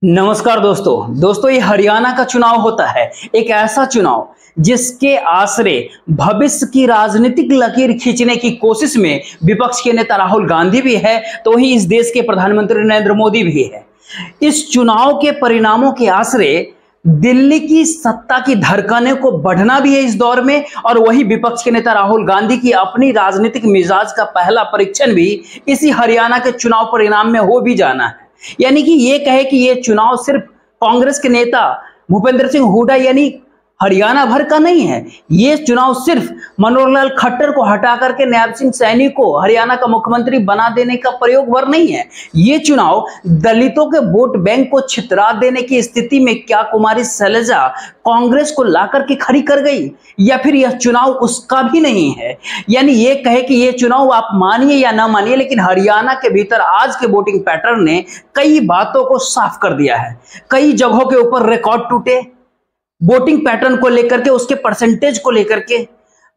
नमस्कार दोस्तों ये हरियाणा का चुनाव होता है। एक ऐसा चुनाव जिसके आसरे भविष्य की राजनीतिक लकीर खींचने की कोशिश में विपक्ष के नेता राहुल गांधी भी है, तो वहीं इस देश के प्रधानमंत्री नरेंद्र मोदी भी है। इस चुनाव के परिणामों के आसरे दिल्ली की सत्ता की धड़कनें को बढ़ना भी है इस दौर में, और वही विपक्ष के नेता राहुल गांधी की अपनी राजनीतिक मिजाज का पहला परीक्षण भी इसी हरियाणा के चुनाव परिणाम में हो भी जाना है। यानी कि ये कहे कि ये चुनाव सिर्फ कांग्रेस के नेता भूपेंद्र सिंह हुड्डा यानी हरियाणा भर का नहीं है। ये चुनाव सिर्फ मनोहर लाल खट्टर को हटा करके नायब सिंह सैनी को हरियाणा का मुख्यमंत्री बना देने का प्रयोग भर नहीं है। ये चुनाव दलितों के वोट बैंक को छितरा देने की स्थिति में क्या कुमारी शैलजा कांग्रेस को लाकर के खड़ी कर गई, या फिर यह चुनाव उसका भी नहीं है। यानी ये कहे कि ये चुनाव आप मानिए या ना मानिए, लेकिन हरियाणा के भीतर आज के वोटिंग पैटर्न ने कई बातों को साफ कर दिया है। कई जगहों के ऊपर रिकॉर्ड टूटे वोटिंग पैटर्न को लेकर के, उसके परसेंटेज को लेकर के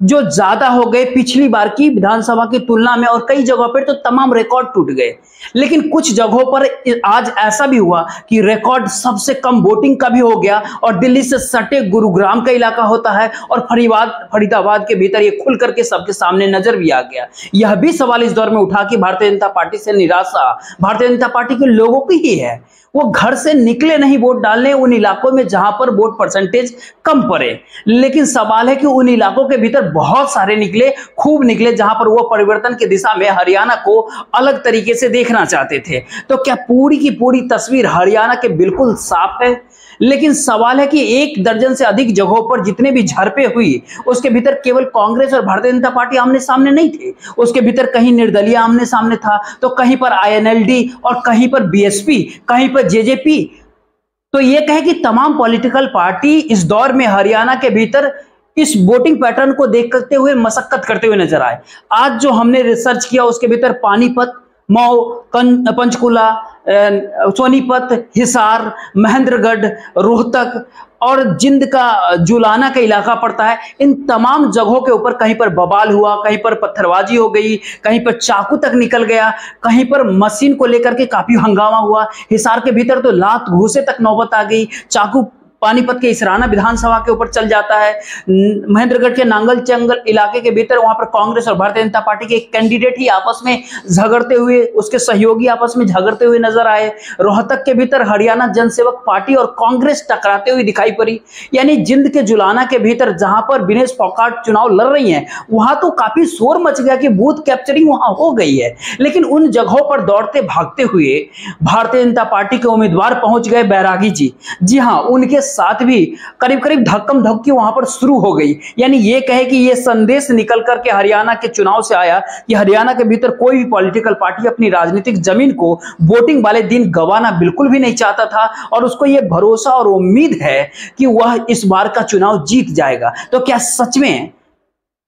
जो ज्यादा हो गए पिछली बार की विधानसभा की तुलना में, और कई जगहों पर तो तमाम रिकॉर्ड टूट गए। लेकिन कुछ जगहों पर आज ऐसा भी हुआ कि रिकॉर्ड सबसे कम वोटिंग का भी हो गया, और दिल्ली से सटे गुरुग्राम का इलाका होता है और फरीदाबाद के भीतर ये खुल करके सबके सामने नजर भी आ गया। यह भी सवाल इस दौर में उठा कि भारतीय जनता पार्टी से निराशा भारतीय जनता पार्टी के लोगों की ही है। वो घर से निकले नहीं वोट डालने उन इलाकों में जहां पर वोट परसेंटेज कम पड़े, लेकिन सवाल है कि उन इलाकों के भीतर बहुत सारे निकले, खूब निकले, जहां पर वो परिवर्तन की दिशा में हरियाणा को अलग तरीके से देखना चाहते थे। तो क्या पूरी की पूरी तस्वीर हरियाणा के बिल्कुल साफ है? लेकिन सवाल है कि एक दर्जन से अधिक जगहों पर जितने भी झड़पें हुई, उसके भीतर केवल कांग्रेस और भारतीय जनता पार्टी आमने सामने नहीं थे। उसके भीतर कहीं निर्दलीय आमने सामने था, तो कहीं पर आईएनएलडी और कहीं पर बीएसपी, कहीं पर जेजेपी। तो यह कहे कि तमाम पॉलिटिकल पार्टी इस दौर में हरियाणा के भीतर इस वोटिंग पैटर्न को देखते हुए मशक्कत करते हुए नजर आए। आज जो हमने रिसर्च किया उसके भीतर पानीपत, मऊ, पंचकुला, सोनीपत, हिसार, महेंद्रगढ़, रोहतक और जिंद का जुलाना का इलाका पड़ता है। इन तमाम जगहों के ऊपर कहीं पर बवाल हुआ, कहीं पर पत्थरबाजी हो गई, कहीं पर चाकू तक निकल गया, कहीं पर मशीन को लेकर के काफी हंगामा हुआ। हिसार के भीतर तो लात घूसे तक नौबत आ गई, चाकू पानीपत के इसराना विधानसभा के ऊपर चल जाता है। महेंद्रगढ़ के नांगल चंगल इलाके के भीतर वहां पर कांग्रेस और भारतीय जनता पार्टी के कैंडिडेट ही आपस में झगड़ते हुए, उसके सहयोगी आपस में झगड़ते हुए नजर आए। रोहतक के भीतर हरियाणा जनसेवक पार्टी और कांग्रेस टकराते हुए दिखाई पड़ी। यानी जिंद के जुलाना के भीतर जहां पर विनेश फोगाट चुनाव लड़ रही हैं, वहां तो काफी शोर मच गया कि बूथ कैप्चरिंग वहां हो गई है। लेकिन उन जगहों पर दौड़ते भागते हुए भारतीय जनता पार्टी के उम्मीदवार पहुंच गए बैरागी जी। जी हां, उनके साथ भी करीब करीब धक्कम धक्की वहां पर शुरू हो गई। यानी ये कहे कि ये संदेश निकल करके हरियाणा के चुनाव से आया कि हरियाणा के भीतर कोई भी पॉलिटिकल पार्टी अपनी राजनीतिक जमीन को वोटिंग वाले दिन गंवाना बिल्कुल भी नहीं चाहता था, और उसको ये भरोसा और उम्मीद है कि वह इस बार का चुनाव जीत जाएगा। तो क्या सच में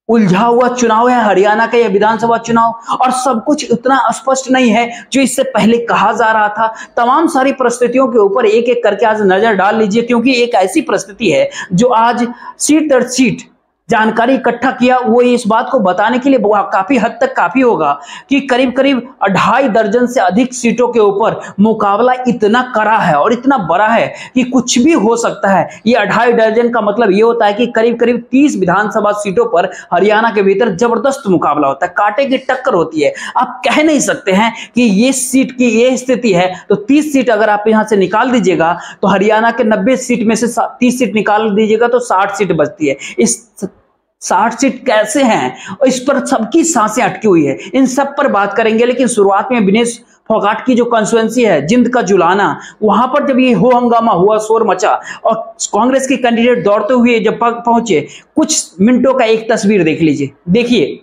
उलझा हुआ चुनाव है हरियाणा का यह विधानसभा चुनाव, और सब कुछ उतना स्पष्ट नहीं है जो इससे पहले कहा जा रहा था? तमाम सारी परिस्थितियों के ऊपर एक एक करके आज नजर डाल लीजिए, क्योंकि एक ऐसी परिस्थिति है जो आज सीट दर सीट जानकारी इकट्ठा किया। वो इस बात को बताने के लिए काफी हद तक काफी होगा कि करीब करीब 2.5 दर्जन से अधिक सीटों के ऊपर मुकाबला इतना कड़ा है और इतना बड़ा है कि कुछ भी हो सकता है। ये 2.5 दर्जन का मतलब ये होता है कि करीब करीब 30 विधानसभा सीटों पर हरियाणा के भीतर जबरदस्त मुकाबला होता है, कांटे की टक्कर होती है। आप कह नहीं सकते हैं कि ये सीट की ये स्थिति है तो 30 सीट अगर आप यहां से निकाल दीजिएगा तो हरियाणा के 90 सीट में से 30 सीट निकाल दीजिएगा तो 60 सीट बचती है। इस 60 सीट कैसे हैं, इस पर सबकी सांसें अटकी हुई है। इन सब पर बात करेंगे, लेकिन शुरुआत में विनेश फोगाट की जो कंस्टिट्यूएंसी है जिंद का जुलाना, वहां पर जब ये हो हंगामा हुआ, शोर मचा और कांग्रेस के कैंडिडेट दौड़ते हुए जब पहुंचे, कुछ मिनटों का एक तस्वीर देख लीजिए। देखिए,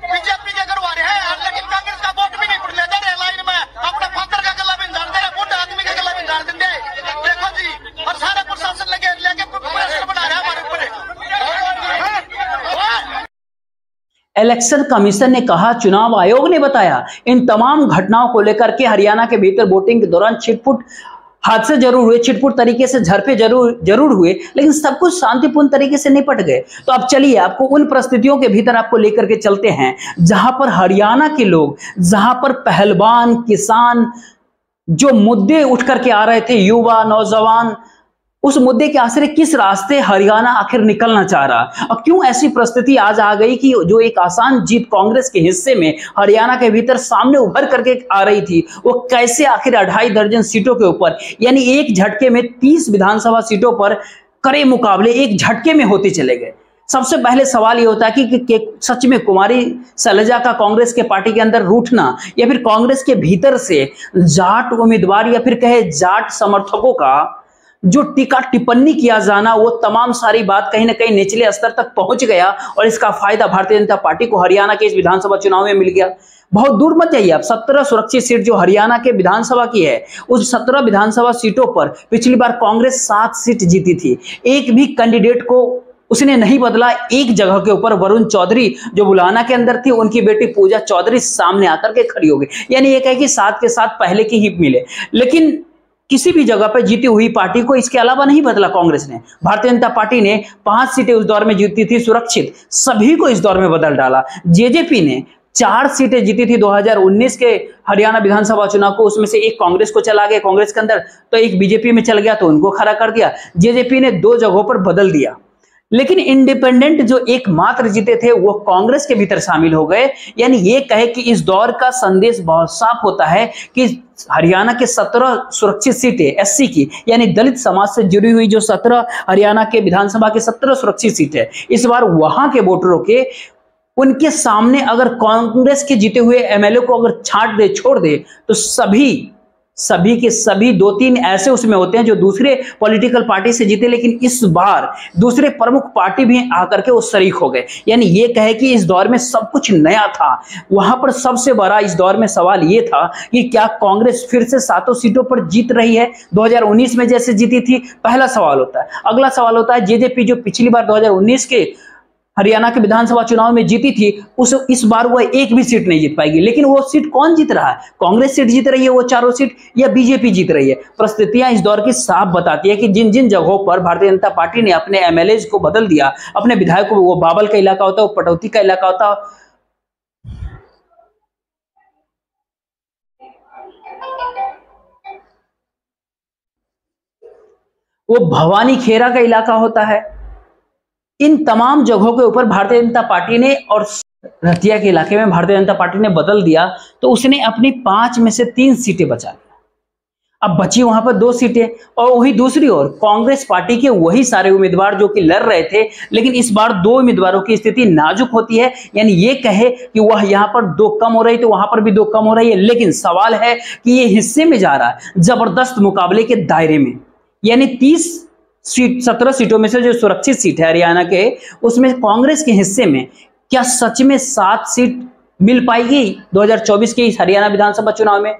बीजेपी के करवा रहे हैं, लेकिन कांग्रेस का वोट भी नहीं पड़ने दे रहे लाइन में, अपने फंकर का गला भी इलेक्शन कमीशन ने कहा, चुनाव आयोग ने बताया, इन तमाम घटनाओं को लेकर के हरियाणा के भीतर वोटिंग के दौरान छिटपुट हादसे जरूर हुए, छिटपुट तरीके से झड़पे जरूर हुए, लेकिन सब कुछ शांतिपूर्ण तरीके से निपट गए। तो अब चलिए आपको उन परिस्थितियों के भीतर आपको लेकर के चलते हैं जहां पर हरियाणा के लोग, जहां पर पहलवान, किसान, जो मुद्दे उठ करके आ रहे थे, युवा, नौजवान, उस मुद्दे के आश्रय किस रास्ते हरियाणा आखिर निकलना चाह रहा और क्यों ऐसी परिस्थिति आज आ गई कि जो एक आसान जीत कांग्रेस के हिस्से में हरियाणा के भीतर सामने उभर करके आ रही थी, वो कैसे आखिर 2.5 दर्जन सीटों के ऊपर, यानी एक झटके में 30 विधानसभा सीटों पर कड़े मुकाबले एक झटके में होते चले गए। सबसे पहले सवाल ये होता है कि सच में कुमारी शैलजा का कांग्रेस के पार्टी के अंदर रूठना या फिर कांग्रेस के भीतर से जाट उम्मीदवार या फिर कहे जाट समर्थकों का जो टीका टिप्पणी किया जाना, वो तमाम सारी बात कहीं ना कहीं निचले स्तर तक पहुंच गया और इसका फायदा भारतीय जनता पार्टी को हरियाणा के इस विधानसभा चुनाव में मिल गया। बहुत दूर मत जाइए आप, 17 सुरक्षित सीट जो हरियाणा के विधानसभा की है, उस 17 विधानसभा सीटों पर पिछली बार कांग्रेस 7 सीट जीती थी। एक भी कैंडिडेट को उसने नहीं बदला। एक जगह के ऊपर वरुण चौधरी जो बुलाना के अंदर थी, उनकी बेटी पूजा चौधरी सामने आकर के खड़ी हो गई। यानी एक है कि 7 के 7 पहले की ही मिले, लेकिन किसी भी जगह पर जीती हुई पार्टी को इसके अलावा नहीं बदला कांग्रेस ने। भारतीय जनता पार्टी ने 5 सीटें उस दौर में जीती थी सुरक्षित, सभी को इस दौर में बदल डाला। जेजेपी ने 4 सीटें जीती थी 2019 के हरियाणा विधानसभा चुनाव को, उसमें से एक कांग्रेस को चला गया कांग्रेस के अंदर, तो एक बीजेपी में चल गया तो उनको खड़ा कर दिया। जेजेपी ने 2 जगहों पर बदल दिया, लेकिन इंडिपेंडेंट जो एकमात्र जीते थे वो कांग्रेस के भीतर शामिल हो गए। यानी ये कहे कि इस दौर का संदेश बहुत साफ होता है कि हरियाणा के 17 सुरक्षित सीटें एससी की, यानी दलित समाज से जुड़ी हुई जो 17 हरियाणा के विधानसभा के 17 सुरक्षित सीटें, इस बार वहां के वोटरों के उनके सामने अगर कांग्रेस के जीते हुए एमएलए को अगर छांट दे, छोड़ दे, तो सभी के सभी 2-3 ऐसे उसमें होते हैं जो दूसरे पॉलिटिकल पार्टी से जीते, लेकिन इस बार दूसरे प्रमुख पार्टी भी आकर के वो शरीक हो गए। यानी ये कहे कि इस दौर में सब कुछ नया था। वहां पर सबसे बड़ा इस दौर में सवाल ये था कि क्या कांग्रेस फिर से 7 सीटों पर जीत रही है 2019 में जैसे जीती थी, पहला सवाल होता है। अगला सवाल होता है जेजेपी जो पिछली बार 2019 के हरियाणा के विधानसभा चुनाव में जीती थी, इस बार वो एक भी सीट नहीं जीत पाएगी। लेकिन वो सीट कौन जीत रहा है? कांग्रेस सीट जीत रही है वो 4 सीट, या बीजेपी जीत रही है? परिस्थितियां इस दौर की साफ बताती है कि जिन जिन जगहों पर भारतीय जनता पार्टी ने अपने एमएलए को बदल दिया, अपने विधायकों को, वो बाबल का इलाका होता है, वो पटौती का इलाका होता है, वो भवानी खेरा का इलाका होता है। इन तमाम जगहों के ऊपर भारतीय जनता पार्टी ने, और रतिया के इलाके में भारतीय जनता पार्टी ने बदल दिया, तो उसने अपनी 5 में से 3 सीटें बचा ली। अब बची वहां पर 2 सीटें, और वही दूसरी ओर कांग्रेस पार्टी के वही सारे उम्मीदवार जो कि लड़ रहे थे, लेकिन इस बार 2 उम्मीदवारों की स्थिति नाजुक होती है। यानी ये कहे कि वह यहां पर 2 कम हो रही तो वहां पर भी 2 कम हो रही है, लेकिन सवाल है कि ये हिस्से में जा रहा है जबरदस्त मुकाबले के दायरे में। यानी 30 सीट 17 सीटों में से जो सुरक्षित सीट है हरियाणा के, उसमें कांग्रेस के हिस्से में क्या सच में 7 सीट मिल पाएगी 2024 के इस हरियाणा विधानसभा चुनाव में?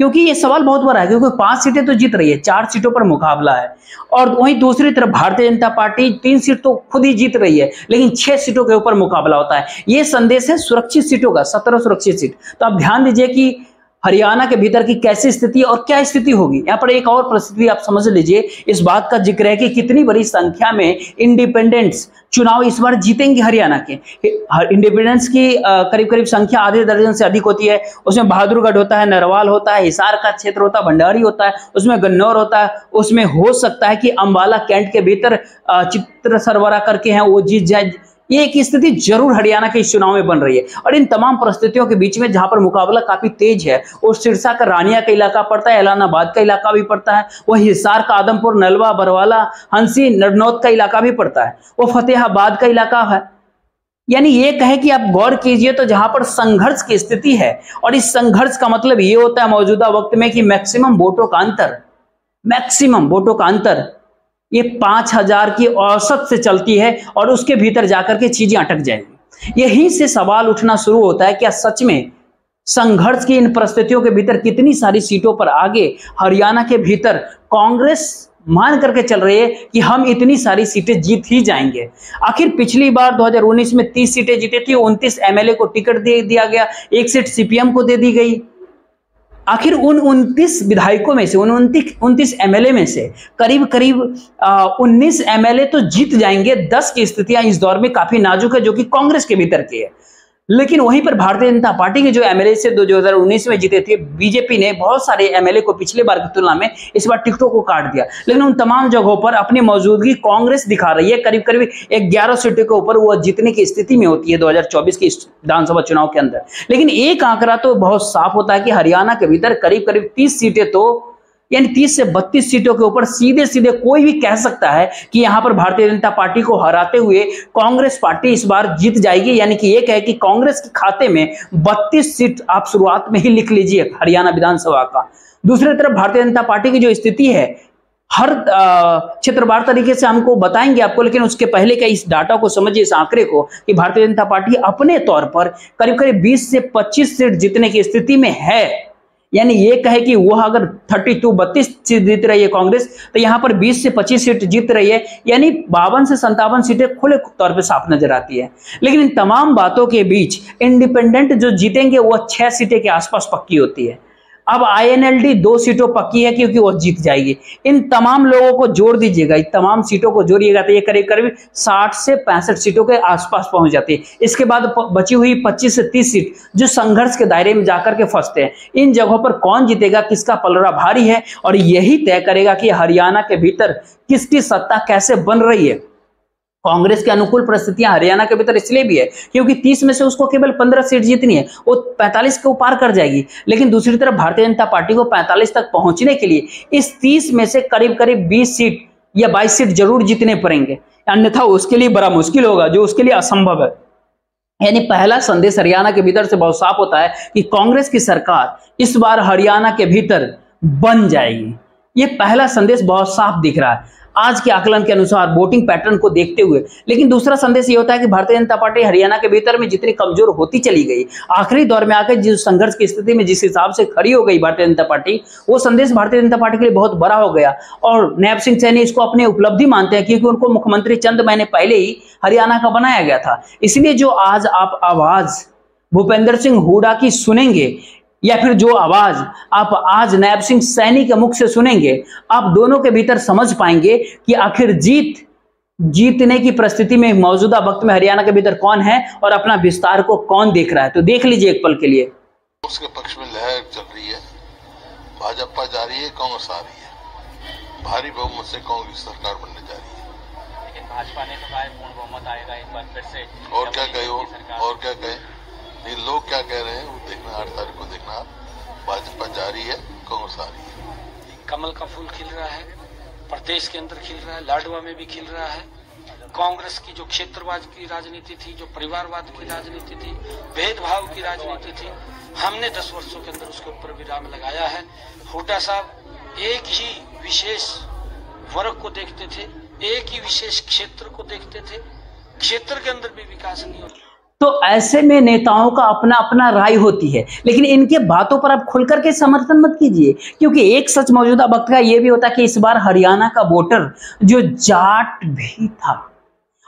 क्योंकि ये सवाल बहुत बड़ा है, क्योंकि 5 सीटें तो जीत रही है, 4 सीटों पर मुकाबला है, और वहीं दूसरी तरफ भारतीय जनता पार्टी 3 सीट तो खुद ही जीत रही है, लेकिन 6 सीटों के ऊपर मुकाबला होता है। ये संदेश है सुरक्षित सीटों का, 17 सुरक्षित सीट। तो आप ध्यान दीजिए कि हरियाणा के भीतर की कैसी स्थिति और क्या स्थिति होगी। यहाँ पर एक और परिस्थिति आप समझ लीजिए, इस बात का जिक्र है कि कितनी बड़ी संख्या में इंडिपेंडेंट्स चुनाव इस बार जीतेंगे हरियाणा के। इंडिपेंडेंट्स की करीब करीब संख्या आधे दर्जन से अधिक होती है। उसमें बहादुरगढ़ होता है, नरवाल होता है, हिसार का क्षेत्र होता है, भंडारी होता है, उसमें गन्नौर होता है, उसमें हो सकता है कि अंबाला कैंट के भीतर चित्र सरबरा करके हैं वो जीत जाए। ये एक स्थिति जरूर हरियाणा के इस चुनाव में बन रही है। और इन तमाम परिस्थितियों के बीच में जहां पर मुकाबला काफी तेज है, वो सिरसा का रानिया का इलाका पड़ता है, एलानाबाद का इलाका भी पड़ता है, वो हिसार का आदमपुर, नलवा, बरवाला, हंसी, नरनौत का इलाका भी पड़ता है, वो फतेहाबाद का इलाका है। यानी ये कहे कि आप गौर कीजिए तो जहां पर संघर्ष की स्थिति है, और इस संघर्ष का मतलब ये होता है मौजूदा वक्त में कि मैक्सिमम वोटों का अंतर ये 5000 की औसत से चलती है, और उसके भीतर जाकर के चीजें अटक जाएंगी। यहीं से सवाल उठना शुरू होता है, क्या सच में संघर्ष की इन परिस्थितियों के भीतर कितनी सारी सीटों पर आगे हरियाणा के भीतर कांग्रेस मान करके चल रही है कि हम इतनी सारी सीटें जीत ही जाएंगे। आखिर पिछली बार 2019 में 30 सीटें जीते थी, 29 एमएलए को टिकट दे दिया गया, 1 सीट सीपीएम को दे दी गई। आखिर उन 29 विधायकों में से, उन 29 एमएलए में से करीब करीब 19 एमएलए तो जीत जाएंगे। 10 की स्थितियां इस दौर में काफी नाजुक है, जो कि कांग्रेस के भीतर की है। लेकिन वहीं पर भारतीय जनता पार्टी के जो एमएलए से 2019 में जीते थे, बीजेपी ने बहुत सारे एमएलए को पिछले बार की तुलना में इस बार टिकटों को काट दिया। लेकिन उन तमाम जगहों पर अपनी मौजूदगी कांग्रेस दिखा रही है। करीब करीब 11 सीटों के ऊपर वो जीतने की स्थिति में होती है 2024 के विधानसभा चुनाव के अंदर। लेकिन एक आंकड़ा तो बहुत साफ होता है कि हरियाणा के भीतर करीब करीब 30 सीटें तो, यानी 30 से 32 सीटों के ऊपर सीधे सीधे कोई भी कह सकता है कि यहां पर भारतीय जनता पार्टी को हराते हुए कांग्रेस पार्टी इस बार जीत जाएगी। यानी कि एक है कि कांग्रेस के खाते में 32 सीट आप शुरुआत में ही लिख लीजिए हरियाणा विधानसभा का। दूसरी तरफ भारतीय जनता पार्टी की जो स्थिति है, हर क्षेत्रवार तरीके से हमको बताएंगे आपको, लेकिन उसके पहले का इस डाटा को समझिए, इस आंकड़े को, कि भारतीय जनता पार्टी अपने तौर पर करीब करीब 20 से 25 सीट जीतने की स्थिति में है। यानी ये कहे कि वह अगर 32 सीट जीत रही है कांग्रेस, तो यहां पर 20 से 25 सीट जीत रही है, यानी 52 से 57 सीटें खुले तौर पे साफ नजर आती है। लेकिन इन तमाम बातों के बीच इंडिपेंडेंट जो जीतेंगे वह 6 सीटें के आसपास पक्की होती है। अब आईएनएलडी 2 सीटों पक्की है क्योंकि वो जीत जाएगी। इन तमाम लोगों को जोड़ दीजिएगा, इन तमाम सीटों को जोड़िएगा तो ये करीब करीब 60 से 65 सीटों के आसपास पहुंच जाती है। इसके बाद बची हुई 25 से 30 सीट जो संघर्ष के दायरे में जाकर के फंसते हैं, इन जगहों पर कौन जीतेगा, किसका पलड़ा भारी है, और यही तय करेगा कि हरियाणा के भीतर किसकी सत्ता कैसे बन रही है। कांग्रेस के अनुकूल परिस्थितियां हरियाणा के भीतर इसलिए भी है क्योंकि 30 में से उसको केवल 15 सीट जीतनी है, वो 45 को पार कर जाएगी। लेकिन दूसरी तरफ भारतीय जनता पार्टी को 45 तक पहुंचने के लिए इस 30 में से करीब करीब 20 सीट या 22 सीट जरूर जीतने पड़ेंगे, अन्यथा उसके लिए बड़ा मुश्किल होगा, जो उसके लिए असंभव है। यानी पहला संदेश हरियाणा के भीतर से बहुत साफ होता है कि कांग्रेस की सरकार इस बार हरियाणा के भीतर बन जाएगी। ये पहला संदेश बहुत साफ दिख रहा है आज के आकलन के अनुसार, वोटिंग पैटर्न को देखते हुए। लेकिन दूसरा संदेश ये होता है कि भारतीय जनता पार्टी हरियाणा के भीतर में जितनी कमजोर होती चली गई, आखिरी दौर में आकर जिस संघर्ष की स्थिति में जिस हिसाब से खड़ी हो गई भारतीय जनता पार्टी, वो संदेश भारतीय जनता पार्टी के लिए बहुत बड़ा हो गया। और नैब सिंह सैनी इसको अपनी उपलब्धि मानते हैं क्योंकि उनको मुख्यमंत्री चंद महीने पहले ही हरियाणा का बनाया गया था। इसलिए जो आज आप आवाज भूपेंद्र सिंह हुड्डा की सुनेंगे, या फिर जो आवाज आप आज नैब सिंह सैनी के मुख से सुनेंगे, आप दोनों के भीतर समझ पाएंगे कि आखिर जीतने की परिस्थिति में मौजूदा वक्त में हरियाणा के भीतर कौन है और अपना विस्तार को कौन देख रहा है। तो देख लीजिए एक पल के लिए। उसके पक्ष में लहर चल रही है, भाजपा जा रही है, कांग्रेस आ रही है, भारी बहुमत से कांग्रेस सरकार बनने जा रही है। लेकिन भाजपा ने तो कहा पूर्ण बहुमत आएगा एक बार फिर से, और क्या कहे, और क्या कहे, ये लोग क्या कह रहे हैं वो देखना, 8 तारीख को देखना। भाजपा जा रही है, कांग्रेस आ रही है। कमल का फूल खिल रहा है, प्रदेश के अंदर खिल रहा है, लाडवा में भी खिल रहा है। कांग्रेस की जो क्षेत्रवाद की राजनीति थी, जो परिवारवाद की राजनीति थी, भेदभाव की राजनीति थी, हमने 10 वर्षों के अंदर उसके ऊपर विराम लगाया है। हुड्डा साहब एक ही विशेष वर्ग को देखते थे, एक ही विशेष क्षेत्र को देखते थे, क्षेत्र के अंदर भी विकास नहीं होता। तो ऐसे में नेताओं का अपना अपना राय होती है, लेकिन इनके बातों पर आप खुल करके समर्थन मत कीजिए, क्योंकि एक सच मौजूदा वक्त का यह भी होता है कि इस बार हरियाणा का वोटर जो जाट भी था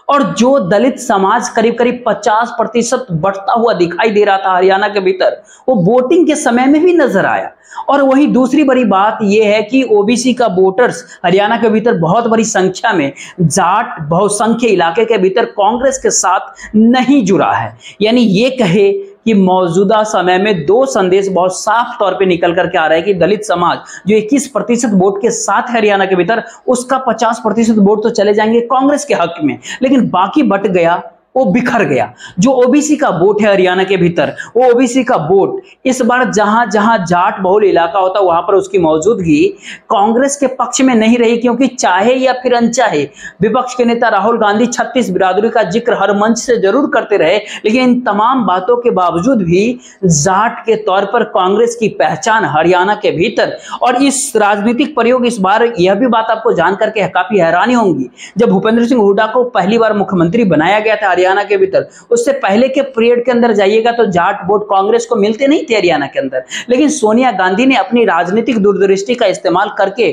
और जो दलित समाज करीब करीब 50% बढ़ता हुआ दिखाई दे रहा था हरियाणा के भीतर, वो वोटिंग के समय में भी नजर आया। और वही दूसरी बड़ी बात यह है कि ओबीसी का वोटर्स हरियाणा के भीतर बहुत बड़ी संख्या में जाट बहुसंख्य इलाके के भीतर कांग्रेस के साथ नहीं जुड़ा है। यानी ये कहे कि मौजूदा समय में 2 संदेश बहुत साफ तौर पे निकल करके आ रहा है कि दलित समाज जो 21% वोट के साथ हरियाणा के भीतर, उसका 50% वोट तो चले जाएंगे कांग्रेस के हक में, लेकिन बाकी बट गया, वो बिखर गया। जो ओबीसी का वोट है हरियाणा के भीतर, वो ओबीसी का वोट इस बार जहां जहां जाट बहुल इलाका होता वहां पर उसकी मौजूदगी कांग्रेस के पक्ष में नहीं रही, क्योंकि चाहे या फिर अनचाहे विपक्ष के नेता राहुल गांधी 36 बिरादरी का जिक्र हर मंच से जरूर करते रहे, लेकिन इन तमाम बातों के बावजूद भी जाट के तौर पर कांग्रेस की पहचान हरियाणा के भीतर। और इस राजनीतिक प्रयोग इस बार यह भी बात आपको जान करके काफी हैरानी होंगी, जब भूपेंद्र सिंह हुड्डा को पहली बार मुख्यमंत्री बनाया गया था हरियाणा के भीतर, उससे पहले के पीरियड के अंदर जाइएगा तो जाट वोट कांग्रेस को मिलते नहीं थे हरियाणा के अंदर। लेकिन सोनिया गांधी ने अपनी राजनीतिक दूरदृष्टि का इस्तेमाल करके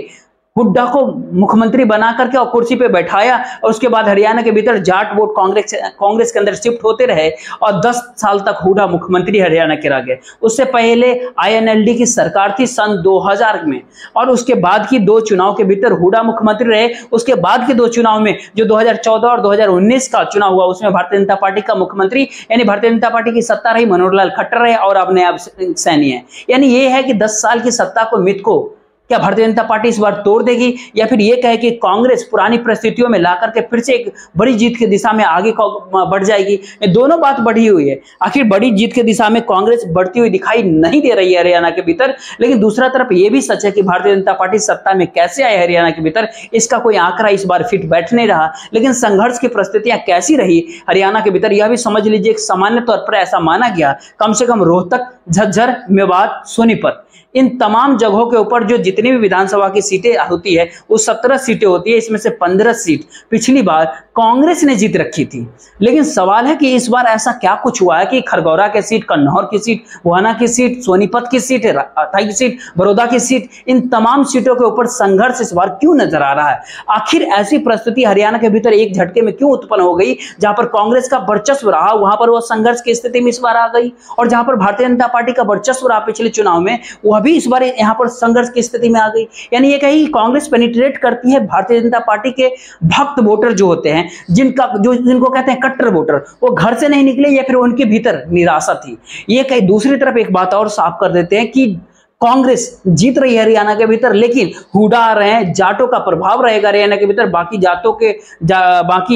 हुड्डा को मुख्यमंत्री बना करके और कुर्सी पे बैठाया और उसके बाद हरियाणा के भीतर जाट वोट कांग्रेस के अंदर शिफ्ट होते रहे और 10 साल तक हुड्डा मुख्यमंत्री हरियाणा के रह गए। उससे पहले INLD की सरकार थी सन 2000 में, और उसके बाद की 2 चुनाव के भीतर हुड्डा मुख्यमंत्री रहे। उसके बाद के 2 चुनाव में जो 2014 और 2019 का चुनाव हुआ उसमें भारतीय जनता पार्टी का मुख्यमंत्री यानी भारतीय जनता पार्टी की सत्ता रही मनोहर लाल खट्टर रहे और अब नवाब सैनी है। यानी ये है कि 10 साल की सत्ता को मिथ को क्या भारतीय जनता पार्टी इस बार तोड़ देगी, या फिर यह कहे कि कांग्रेस पुरानी परिस्थितियों में ला करके फिर से एक बड़ी जीत की दिशा में आगे बढ़ जाएगी। ये दोनों बात बढ़ी हुई है। आखिर बड़ी जीत की दिशा में कांग्रेस बढ़ती हुई दिखाई नहीं दे रही है हरियाणा के भीतर, लेकिन दूसरा तरफ यह भी सच है कि भारतीय जनता पार्टी सत्ता में कैसे आए हरियाणा के भीतर इसका कोई आंकड़ा इस बार फिट बैठ नहीं रहा। लेकिन संघर्ष की परिस्थितियां कैसी रही हरियाणा के भीतर यह भी समझ लीजिए। सामान्य तौर पर ऐसा माना गया कम से कम रोहतक, झज्जर, मेवात, सोनीपत, इन तमाम जगहों के ऊपर जो जितनी भी विधानसभा की सीटें होती है वो 17 सीटें होती है। इसमें से 15 सीट पिछली बार कांग्रेस ने जीत रखी थी। लेकिन सवाल है कि इस बार ऐसा क्या कुछ हुआ है कि खरगौरा की सीट, कन्नौर की सीट, गोहाना की सीट, सोनीपत की सीट, अथाई की सीट, बड़ौदा की सीट, इन तमाम सीटों के ऊपर संघर्ष इस बार क्यों नजर आ रहा है? आखिर ऐसी परिस्थिति हरियाणा के भीतर एक झटके में क्यों उत्पन्न हो गई जहां पर कांग्रेस का वर्चस्व रहा वहां पर वो संघर्ष की स्थिति में इस बार आ गई, और जहां पर भारतीय जनता पार्टी का वर्चस्व रहा पिछले चुनाव में वह भी इस बार यहां पर संघर्ष की स्थिति में आ गई। यानी ये कहीं कांग्रेस पेनिट्रेट करती है भारतीय जनता पार्टी के भक्त वोटर जो होते हैं, जिनको कहते हैं कट्टर वोटर, वो घर से नहीं निकले या फिर उनके भीतर निराशा थी। ये कहीं दूसरी तरफ एक बात और साफ कर देते हैं कि कांग्रेस जीत रही है हरियाणा के भीतर, लेकिन हुड्डा आ रहे हैं, जाटों का प्रभाव रहेगा हरियाणा के भीतर। बाकी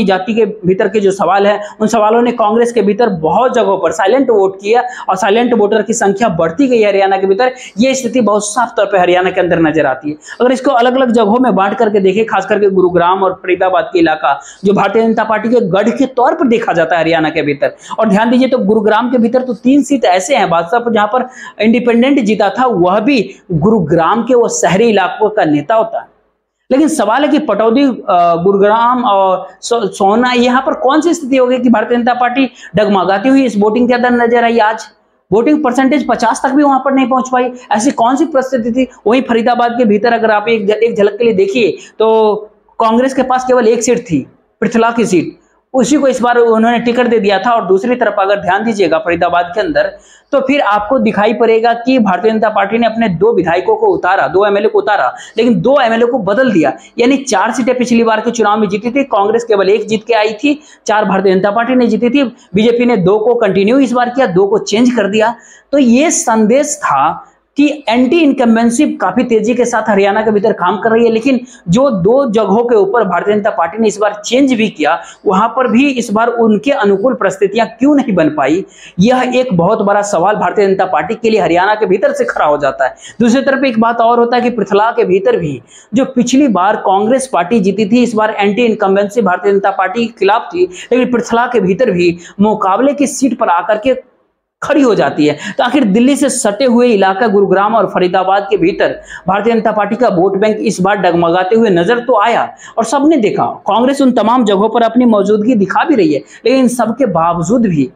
जाति के भीतर के जो सवाल है उन सवालों ने कांग्रेस के भीतर बहुत जगहों पर साइलेंट वोट किया और साइलेंट वोटर की संख्या बढ़ती गई हरियाणा के भीतर। यह स्थिति बहुत साफ तौर पर हरियाणा के अंदर नजर आती है। अगर इसको अलग अलग जगहों में बांट करके देखें, खास करके गुरुग्राम और फरीदाबाद के इलाका जो भारतीय जनता पार्टी के गढ़ के तौर पर देखा जाता है हरियाणा के भीतर, और ध्यान दीजिए तो गुरुग्राम के भीतर तो 3 सीट ऐसे हैं बादशाहपुर जहां पर इंडिपेंडेंट जीता था, वह भी गुरुग्राम के वो शहरी इलाकों का नेता होता है। लेकिन सवाल है कि पटौदी, गुरुग्राम और सोना, यहां पर कौन सी स्थिति होगी कि भारतीय जनता पार्टी डगमगाती हुई इस वोटिंग के अंदर नजर आई? आज वोटिंग परसेंटेज 50 तक भी वहां पर नहीं पहुंच पाई। ऐसी कौन सी परिस्थिति थी? वहीं फरीदाबाद के भीतर अगर आप एक झलक के लिए देखिए तो कांग्रेस के पास केवल 1 सीट थी, पृथला की सीट, उसी को इस बार उन्होंने टिकट दे दिया था। और दूसरी तरफ अगर ध्यान दीजिएगा फरीदाबाद के अंदर तो फिर आपको दिखाई पड़ेगा कि भारतीय जनता पार्टी ने अपने 2 विधायकों को उतारा, 2 MLA को उतारा, लेकिन 2 MLA को बदल दिया। यानी 4 सीटें पिछली बार के चुनाव में जीती थी, कांग्रेस केवल 1 जीत के आई थी, 4 भारतीय जनता पार्टी ने जीती थी, बीजेपी ने 2 को कंटिन्यू इस बार किया, 2 को चेंज कर दिया। तो ये संदेश था कि एंटी इनकम्बेंसी काफी तेजी के साथ हरियाणा के भीतर काम कर रही है। लेकिन जो 2 जगहों के ऊपर भारतीय जनता पार्टी ने इस बार चेंज भी किया, वहां पर भी इस बार उनके अनुकूल परिस्थितियां क्यों नहीं बन पाई, यह एक बहुत बड़ा सवाल भारतीय जनता पार्टी के लिए हरियाणा के भीतर से खड़ा हो जाता है। दूसरी तरफ एक बात और होता है कि पृथला के भीतर भी जो पिछली बार कांग्रेस पार्टी जीती थी, इस बार anti incumbency Bharatiya Janata party के खिलाफ थी, लेकिन पृथला के भीतर भी मुकाबले की सीट पर आकर के खड़ी हो जाती है। तो आखिर दिल्ली से सटे हुए इलाका गुरुग्राम और फरीदाबाद के भीतर भारतीय जनता पार्टी का वोट बैंक इस बार डगमगाते हुए नजर तो आया और सबने देखा, कांग्रेस उन तमाम जगहों पर अपनी मौजूदगी दिखा भी रही है, लेकिन सबके बावजूद भी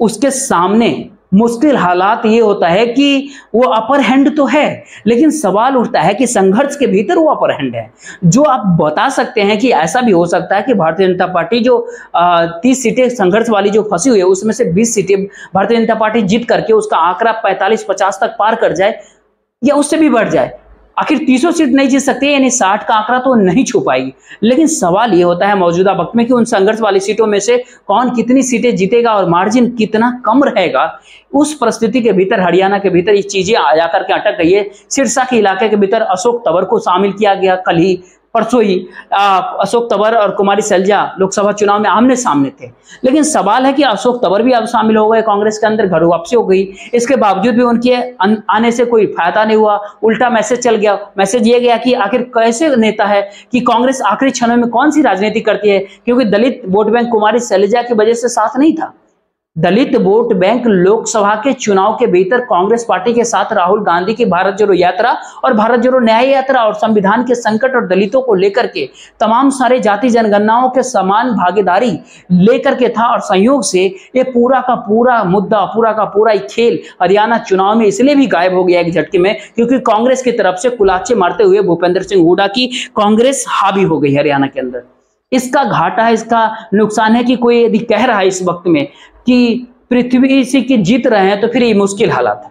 उसके सामने मुश्किल हालात ये होता है कि वो अपर हैंड तो है, लेकिन सवाल उठता है कि संघर्ष के भीतर वो अपर हैंड है। जो आप बता सकते हैं कि ऐसा भी हो सकता है कि भारतीय जनता पार्टी जो 30 सीटें संघर्ष वाली जो फंसी हुई है उसमें से 20 सीटें भारतीय जनता पार्टी जीत करके उसका आंकड़ा 45-50 तक पार कर जाए या उससे भी बढ़ जाए। आखिर 300 सीट नहीं जीत सकती, यानी 60 का आंकड़ा तो नहीं छू पाएगी। लेकिन सवाल ये होता है मौजूदा वक्त में कि उन संघर्ष वाली सीटों में से कौन कितनी सीटें जीतेगा और मार्जिन कितना कम रहेगा। उस परिस्थिति के भीतर हरियाणा के भीतर ये चीजें आया करके अटक गई है। सिरसा के इलाके के भीतर अशोक तंवर को शामिल किया गया, कल ही परसों ही अशोक तंवर और कुमारी सैलजा लोकसभा चुनाव में आमने सामने थे, लेकिन सवाल है कि अशोक तंवर भी अब शामिल हो गए कांग्रेस के अंदर, घर वापसी हो गई। इसके बावजूद भी उनके आने से कोई फायदा नहीं हुआ, उल्टा मैसेज चल गया। मैसेज ये गया कि आखिर कैसे नेता है कि कांग्रेस आखिरी क्षणों में कौन सी राजनीति करती है, क्योंकि दलित वोट बैंक कुमारी सैलजा की वजह से साथ नहीं था। दलित वोट बैंक लोकसभा के चुनाव के भीतर कांग्रेस पार्टी के साथ राहुल गांधी की भारत जोड़ो यात्रा और भारत जोड़ो न्याय यात्रा और संविधान के संकट और दलितों को लेकर के तमाम सारे जाति जनगणनाओं के समान भागीदारी लेकर के था। और संयोग से ये पूरा का पूरा मुद्दा, पूरा का पूरा खेल हरियाणा चुनाव में इसलिए भी गायब हो गया एक झटके में, क्योंकि कांग्रेस की तरफ से कुलाचे मारते हुए भूपेंद्र सिंह हुड्डा की कांग्रेस हावी हो गई हरियाणा के अंदर। इसका घाटा है, इसका नुकसान है कि कोई यदि कह रहा है इस वक्त में कि पृथ्वी से की जीत रहे हैं तो फिर ये मुश्किल हालात है।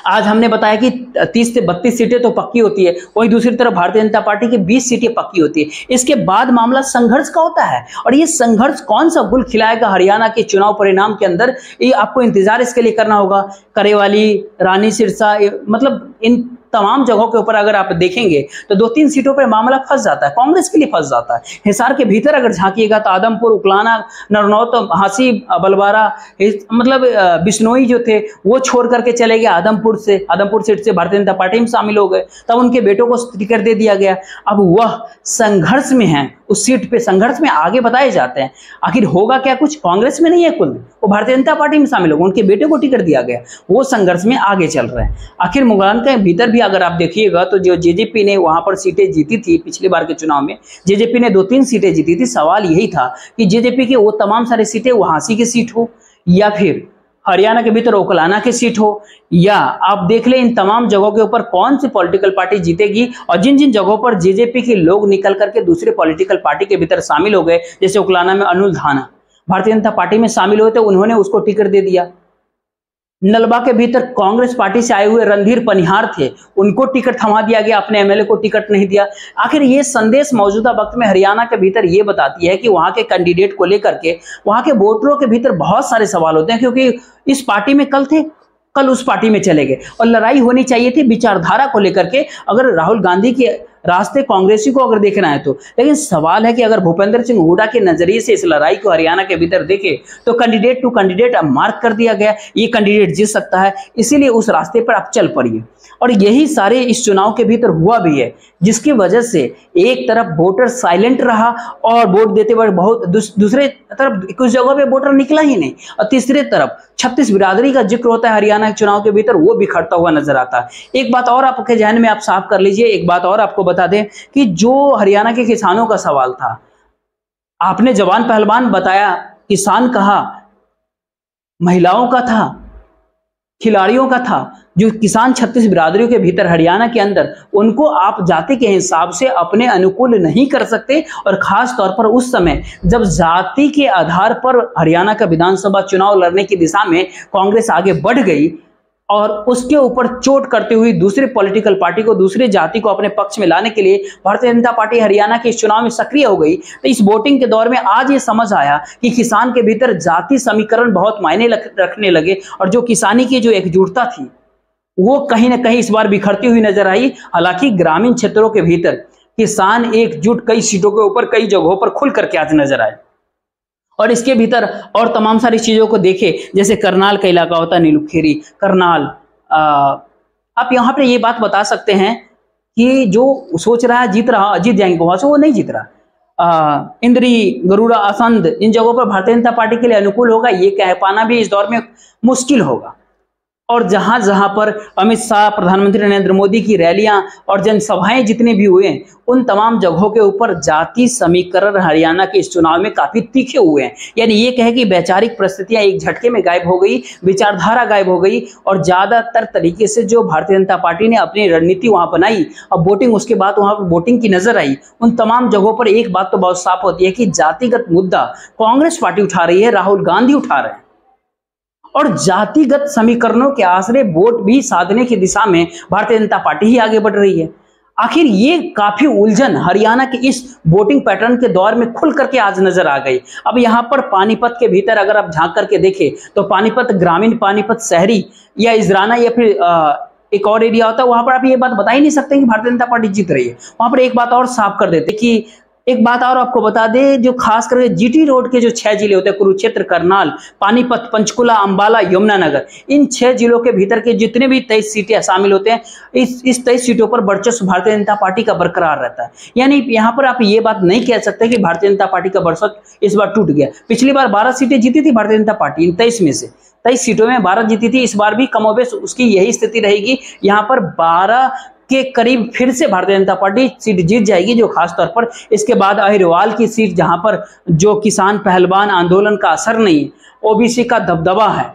आज हमने बताया कि 30 से 32 सीटें तो पक्की होती है, वहीं दूसरी तरफ भारतीय जनता पार्टी की 20 सीटें पक्की होती है। इसके बाद मामला संघर्ष का होता है, और ये संघर्ष कौन सा गुल खिलाएगा हरियाणा के चुनाव परिणाम के अंदर, ये आपको इंतजार इसके लिए करना होगा। करेवाली, रानी सिरसा, मतलब इन तमाम जगहों के ऊपर अगर आप देखेंगे तो 2-3 सीटों पर मामला फंस जाता है, कांग्रेस के लिए फंस जाता है। हिसार के भीतर अगर झांकिएगा तो आदमपुर, उकलाना, नरनौत, हांसी, बलवारा, मतलब बिश्नोई जो थे वो छोड़ करके चले गए आदमपुर सीट से भारतीय जनता पार्टी में शामिल हो गए, तब उनके बेटों को टिकट दे दिया गया। अब वह संघर्ष में है, उस सीट पे संघर्ष में आगे बताए जाते हैं। आखिर होगा क्या, कुछ कांग्रेस में नहीं है, कुल वो भारतीय जनता पार्टी में शामिल हो गए, उनके बेटे को टिकट दिया गया, वो संघर्ष में आगे चल रहे हैं। आखिर मुगलान के भीतर भी अगर आप देखिएगा तो जो जेजेपी ने वहां पर सीटें जीती थी पिछली बार के चुनाव में, जेजेपी ने 2-3 सीटें जीती थी। सवाल यही था कि जेजेपी की वो तमाम सारी सीटें वो हांसी की सीट हो या फिर हरियाणा के भीतर ओकलाना की सीट हो, या आप देख ले इन तमाम जगहों के ऊपर कौन सी पॉलिटिकल पार्टी जीतेगी। और जिन जिन जगहों पर जेजेपी के लोग निकल करके दूसरे पॉलिटिकल पार्टी के भीतर शामिल हो गए, जैसे ओकलाना में अनुल धाना भारतीय जनता पार्टी में शामिल हुए थे, उन्होंने उसको टिकट दे दिया। नलबा के भीतर कांग्रेस पार्टी से आए हुए रणधीर पनिहार थे, उनको टिकट थमा दिया गया, अपने एमएलए को टिकट नहीं दिया। आखिर ये संदेश मौजूदा वक्त में हरियाणा के भीतर ये बताती है कि वहां के कैंडिडेट को लेकर के वहां के वोटरों के भीतर बहुत सारे सवाल होते हैं, क्योंकि इस पार्टी में कल थे, कल उस पार्टी में चले गए, और लड़ाई होनी चाहिए थी विचारधारा को लेकर के। अगर राहुल गांधी के रास्ते कांग्रेसी को अगर देखना है तो, लेकिन सवाल है कि अगर भूपेंद्र सिंह हुड्डा के नजरिए से इस लड़ाई को हरियाणा के भीतर देखे तो कैंडिडेट टू कैंडिडेट अब मार्क कर दिया गया, ये कैंडिडेट जीत सकता है, इसीलिए उस रास्ते पर आप चल पड़िए। और यही सारे इस चुनाव के भीतर हुआ भी है, जिसकी वजह से एक तरफ वोटर साइलेंट रहा और वोट देते वक्त बहुत, दूसरे तरफ कुछ जगहों पे वोटर निकला ही नहीं, और तीसरे तरफ 36 बिरादरी का जिक्र होता है हरियाणा के चुनाव के भीतर, वो बिखरता हुआ नजर आता है। एक बात और आपके जहन में आप साफ कर लीजिए, एक बात और आपको बता दें कि जो हरियाणा के किसानों का सवाल था, आपने जवान पहलवान बताया, किसान कहा, महिलाओं का था, खिलाड़ियों का था। जो किसान 36 बिरादरियों के भीतर हरियाणा के अंदर, उनको आप जाति के हिसाब से अपने अनुकूल नहीं कर सकते, और खास तौर पर उस समय जब जाति के आधार पर हरियाणा का विधानसभा चुनाव लड़ने की दिशा में कांग्रेस आगे बढ़ गई, और उसके ऊपर चोट करते हुए दूसरे पॉलिटिकल पार्टी को, दूसरे जाति को अपने पक्ष में लाने के लिए भारतीय जनता पार्टी हरियाणा के इस चुनाव में सक्रिय हो गई। तो इस वोटिंग के दौर में आज ये समझ आया कि किसान के भीतर जाति समीकरण बहुत मायने रखने लगे, और जो किसानी की जो एकजुटता थी वो कहीं ना कहीं इस बार बिखरती हुई नजर आई। हालांकि ग्रामीण क्षेत्रों के भीतर किसान एकजुट कई सीटों के ऊपर, कई जगहों पर खुल करके आज नजर आए। और इसके भीतर और तमाम सारी चीजों को देखे, जैसे करनाल का इलाका होता है, नीलुखेरी, करनाल, आप यहाँ पे ये बात बता सकते हैं कि जो सोच रहा है जीत रहा, जीत जाएंगे वहां से, वो नहीं जीत रहा। इंद्री, गरुड़ा, असंध, इन जगहों पर भारतीय जनता पार्टी के लिए अनुकूल होगा, ये कह पाना भी इस दौर में मुश्किल होगा। और जहां जहां पर अमित शाह, प्रधानमंत्री नरेंद्र मोदी की रैलियां और जनसभाएं जितने भी हुए, उन तमाम जगहों के ऊपर जाति समीकरण हरियाणा के इस चुनाव में काफी तीखे हुए हैं। यानी ये कहे कि वैचारिक परिस्थितियां एक झटके में गायब हो गई, विचारधारा गायब हो गई, और ज्यादातर तरीके से जो भारतीय जनता पार्टी ने अपनी रणनीति वहां बनाई, अब वोटिंग उसके बाद वहां पर वोटिंग की नजर आई, उन तमाम जगहों पर एक बात तो बहुत साफ होती है कि जातिगत मुद्दा कांग्रेस पार्टी उठा रही है, राहुल गांधी उठा रहे हैं, और जातिगत समीकरणों के आश्रय वोट भी साधने की दिशा में भारतीय जनता पार्टी ही आगे बढ़ रही है। आखिर ये काफी उलझन हरियाणा के इस वोटिंग पैटर्न के दौर में खुल करके आज नजर आ गई। अब यहाँ पर पानीपत के भीतर अगर आप झांक करके देखें तो पानीपत ग्रामीण, पानीपत शहरी, या इजराना, या फिर एक और एरिया होता है, वहां पर आप ये बात बता ही नहीं सकते कि भारतीय जनता पार्टी जीत रही है। वहां पर एक बात और साफ कर देते कि एक बात और आपको बता दें, जो खास करके जीटी रोड के जो 6 जिले होते हैं, कुरुक्षेत्र, करनाल, पानीपत, पंचकुला, अंबाला, यमुनानगर, इन 6 जिलों के भीतर के जितने भी 23 सीटें शामिल होते हैं, इस 23 सीटों पर वर्चस्व भारतीय जनता पार्टी का बरकरार रहता है। यानी यहां पर आप ये बात नहीं कह सकते कि भारतीय जनता पार्टी का वर्चस्व इस बार टूट गया। पिछली बार 12 सीटें जीती थी भारतीय जनता पार्टी, इन 23 में से 23 सीटों में 12 जीती थी। इस बार भी कमोबेश उसकी यही स्थिति रहेगी। यहाँ पर 12 के करीब फिर से भारतीय जनता पार्टी सीट जीत जाएगी, जो खास तौर पर इसके बाद अहिरवाल की सीट, जहां पर जो किसान पहलवान आंदोलन का असर नहीं, ओबीसी का दबदबा है,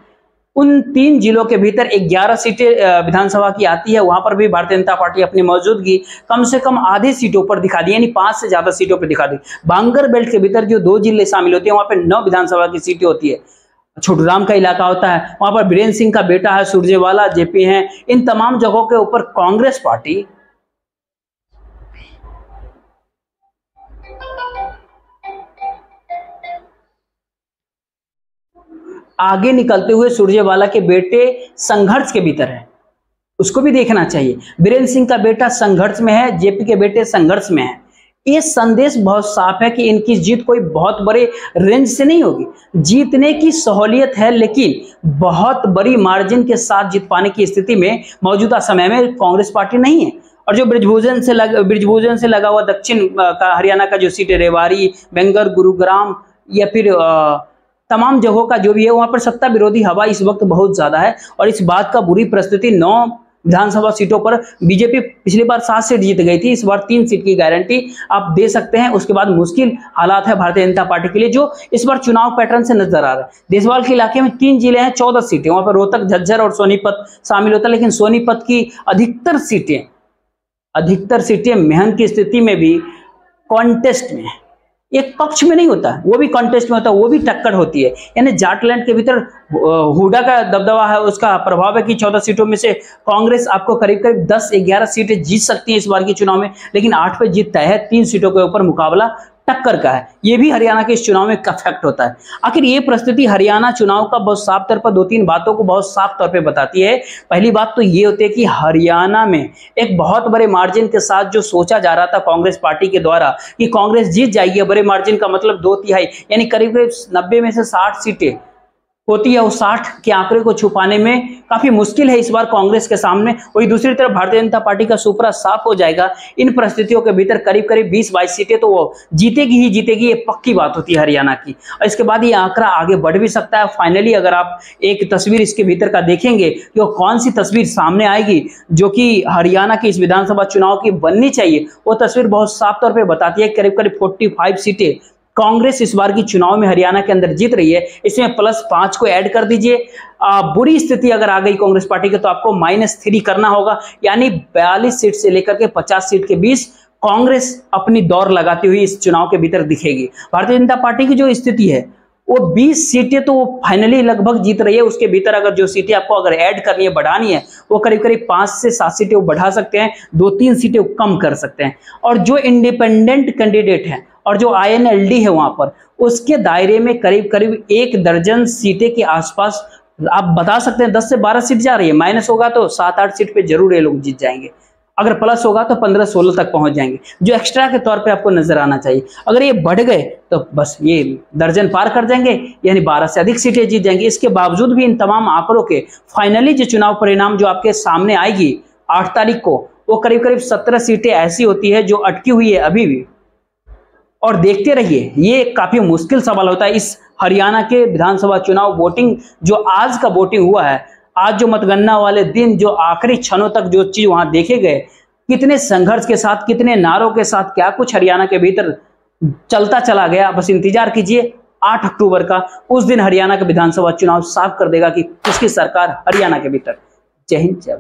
उन 3 जिलों के भीतर 11 सीटें विधानसभा की आती है। वहां पर भी भारतीय जनता पार्टी अपनी मौजूदगी कम से कम आधे सीटों पर दिखा दी, यानी 5 से ज्यादा सीटों पर दिखा दी। बांगर बेल्ट के भीतर जो 2 जिले शामिल होते हैं, वहां पर 9 विधानसभा की सीटें होती है। छोटूराम का इलाका होता है, वहां पर बीरेंद्र सिंह का बेटा है, सुरजेवाला, जेपी हैं। इन तमाम जगहों के ऊपर कांग्रेस पार्टी आगे निकलते हुए सुरजेवाला के बेटे संघर्ष के भीतर है, उसको भी देखना चाहिए। बीरेंद्र सिंह का बेटा संघर्ष में है, जेपी के बेटे संघर्ष में है। ये संदेश बहुत साफ है कि इनकी जीत कोई बहुत बड़े रेंज से नहीं होगी। जीतने की सहूलियत है, लेकिन बहुत बड़ी मार्जिन के साथ जीत पाने की स्थिति में मौजूदा समय में कांग्रेस पार्टी नहीं है। और जो ब्रिजभूषण से लगा हुआ दक्षिण का हरियाणा का जो सीट है, रेवाड़ी, बेंगल, गुरुग्राम या फिर तमाम जगहों का जो भी है, वहां पर सत्ता विरोधी हवा इस वक्त बहुत ज्यादा है। और इस बात का बुरी परिस्थिति 9 विधानसभा सीटों पर बीजेपी पिछली बार 7 सीट जीत गई थी, इस बार 3 सीट की गारंटी आप दे सकते हैं। उसके बाद मुश्किल हालात है भारतीय जनता पार्टी के लिए, जो इस बार चुनाव पैटर्न से नजर आ रहा है। देशवाल के इलाके में 3 जिले हैं, 14 सीटें, वहां पर रोहतक, झज्जर और सोनीपत शामिल होता है। लेकिन सोनीपत की अधिकतर सीटें मेहनत की स्थिति में भी कॉन्टेस्ट में, एक पक्ष में नहीं होता, वो भी कॉन्टेस्ट में होता है, वो भी टक्कर होती है। यानी जाटलैंड के भीतर हुडा का दबदबा है, उसका प्रभाव है कि 14 सीटों में से कांग्रेस आपको करीब करीब 10-11 सीटें जीत सकती है इस बार के चुनाव में, लेकिन 8 पे जीत तय है। 3 सीटों के ऊपर मुकाबला टक्कर का है। ये भी हरियाणा के इस चुनाव में इफेक्ट होता है। आखिर ये परिस्थिति हरियाणा चुनाव का बहुत साफ तौर पर 2-3 बातों को बहुत साफ तौर पे बताती है। पहली बात तो ये होती है कि हरियाणा में एक बहुत बड़े मार्जिन के साथ जो सोचा जा रहा था कांग्रेस पार्टी के द्वारा कि कांग्रेस जीत जाएगी, बड़े मार्जिन का मतलब 2/3 यानी करीब करीब 90 में से 60 सीटें होती है, उस 60 के आंकड़े को छुपाने में काफी मुश्किल है इस बार कांग्रेस के सामने। वही दूसरी तरफ भारतीय जनता पार्टी का सुपरा साफ हो जाएगा। इन परिस्थितियों के भीतर करीब करीब 20-22 सीटें तो वो जीतेगी ही जीतेगी, ये पक्की बात होती है हरियाणा की। और इसके बाद ये आंकड़ा आगे बढ़ भी सकता है। फाइनली अगर आप एक तस्वीर इसके भीतर का देखेंगे कि वो कौन सी तस्वीर सामने आएगी जो कि हरियाणा की इस विधानसभा चुनाव की बननी चाहिए, वो तस्वीर बहुत साफ तौर पर बताती है। करीब करीब 45 सीटें कांग्रेस इस बार की चुनाव में हरियाणा के अंदर जीत रही है। इसमें +5 को ऐड कर दीजिए। बुरी स्थिति अगर आ गई कांग्रेस पार्टी के तो आपको -3 करना होगा, यानी 42 सीट से लेकर के 50 सीट के बीच कांग्रेस अपनी दौड़ लगाती हुई इस चुनाव के भीतर दिखेगी। भारतीय जनता पार्टी की जो स्थिति है वो 20 सीटें तो फाइनली लगभग जीत रही है। उसके भीतर अगर जो सीटें आपको अगर ऐड करनी है, बढ़ानी है, वो करीब करीब 5 से 7 सीटें वो बढ़ा सकते हैं, 2-3 सीटें कम कर सकते हैं। और जो इंडिपेंडेंट कैंडिडेट है और जो INLD है वहां पर, उसके दायरे में करीब करीब 1 दर्जन सीटें के आसपास आप बता सकते हैं 10 से 12 सीट जा रही है। माइनस होगा तो 7-8 सीट पे जरूर ये लोग जीत जाएंगे, अगर प्लस होगा तो 15-16 तक पहुंच जाएंगे, जो एक्स्ट्रा के तौर पे आपको नजर आना चाहिए। अगर ये बढ़ गए तो बस ये दर्जन पार कर जाएंगे, यानी 12 से अधिक सीटें जीत जाएंगे। इसके बावजूद भी इन तमाम आंकड़ों के फाइनली जो चुनाव परिणाम जो आपके सामने आएगी 8 तारीख को, वो करीब करीब 17 सीटें ऐसी होती है जो अटकी हुई है अभी भी। और देखते रहिए, ये काफी मुश्किल सवाल होता है इस हरियाणा के विधानसभा चुनाव वोटिंग, जो आज का वोटिंग हुआ है, आज जो मतगणना वाले दिन जो आखिरी क्षणों तक जो चीज वहां देखे गए, कितने संघर्ष के साथ, कितने नारों के साथ क्या कुछ हरियाणा के भीतर चलता चला गया। बस इंतजार कीजिए 8 अक्टूबर का, उस दिन हरियाणा का विधानसभा चुनाव साफ कर देगा कि किसकी सरकार हरियाणा के भीतर। जय हिंद, जय भारत।